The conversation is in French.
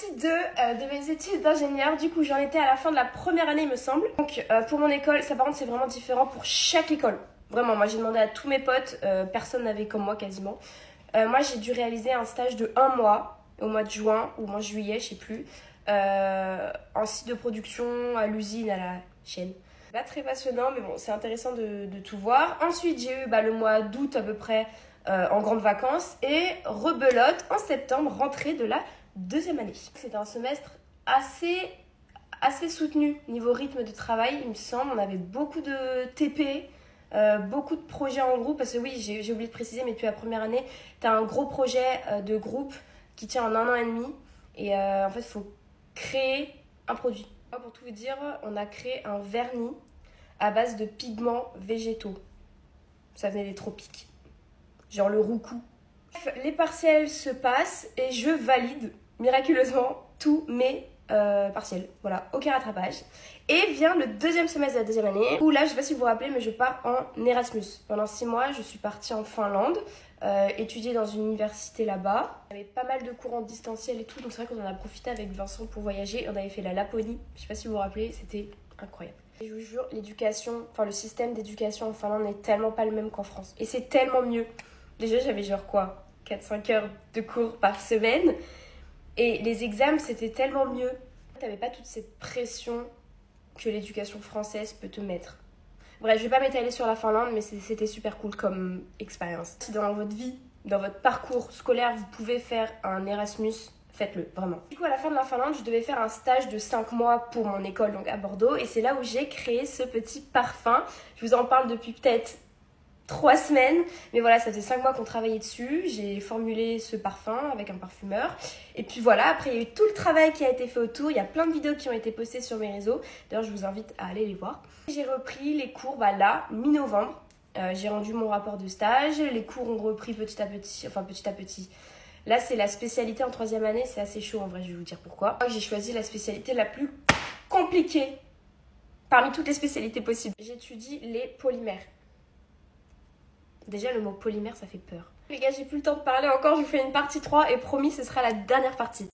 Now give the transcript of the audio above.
Partie 2 de mes études d'ingénieur. Du coup, j'en étais à la fin de la première année, il me semble. Donc, pour mon école, ça par contre, c'est vraiment différent pour chaque école. Vraiment, moi j'ai demandé à tous mes potes, personne n'avait comme moi quasiment. Moi, j'ai dû réaliser un stage de 1 mois, au mois de juin ou au mois de juillet, je sais plus, en site de production, à l'usine, à la chaîne. Pas très passionnant, mais bon, c'est intéressant de tout voir. Ensuite, j'ai eu le mois d'août à peu près en grandes vacances et rebelote en septembre, rentrée de la deuxième année. C'était un semestre assez soutenu niveau rythme de travail, il me semble. On avait beaucoup de TP, beaucoup de projets en groupe, parce que oui, j'ai oublié de préciser, mais depuis la première année, tu as un gros projet de groupe qui tient en 1 an et demi. Et en fait, il faut créer un produit. Pour tout vous dire, on a créé un vernis à base de pigments végétaux. Ça venait des tropiques. Genre le roucou. Les partiels se passent et je valide miraculeusement tous mes partiels. Voilà, aucun rattrapage. Et vient le deuxième semestre de la deuxième année où là, je sais pas si vous vous rappelez, mais je pars en Erasmus. Pendant 6 mois, je suis partie en Finlande, étudier dans une université là-bas. Il y avait pas mal de cours en distanciel et tout, donc c'est vrai qu'on en a profité avec Vincent pour voyager. On avait fait la Laponie, je sais pas si vous vous rappelez, c'était incroyable. Et je vous jure, l'éducation, enfin le système d'éducation en Finlande n'est tellement pas le même qu'en France. Et c'est tellement mieux. Déjà, j'avais genre quoi, 4-5 heures de cours par semaine. Et les examens, c'était tellement mieux. T'avais pas toute cette pression que l'éducation française peut te mettre. Bref, je vais pas m'étaler sur la Finlande, mais c'était super cool comme expérience. Si dans votre vie, dans votre parcours scolaire, vous pouvez faire un Erasmus, faites-le, vraiment. Du coup, à la fin de la Finlande, je devais faire un stage de 5 mois pour mon école, donc à Bordeaux. Et c'est là où j'ai créé ce petit parfum. Je vous en parle depuis peut-être 3 semaines, mais voilà, ça faisait 5 mois qu'on travaillait dessus. J'ai formulé ce parfum avec un parfumeur. Et puis voilà, après il y a eu tout le travail qui a été fait autour. Il y a plein de vidéos qui ont été postées sur mes réseaux. D'ailleurs, je vous invite à aller les voir. J'ai repris les cours là, mi-novembre. J'ai rendu mon rapport de stage. Les cours ont repris petit à petit. Là, c'est la spécialité en 3e année. C'est assez chaud en vrai, je vais vous dire pourquoi. J'ai choisi la spécialité la plus compliquée parmi toutes les spécialités possibles. J'étudie les polymères. Déjà, le mot polymère, ça fait peur. Les gars, j'ai plus le temps de parler encore. Je vous fais une partie 3 et promis, ce sera la dernière partie.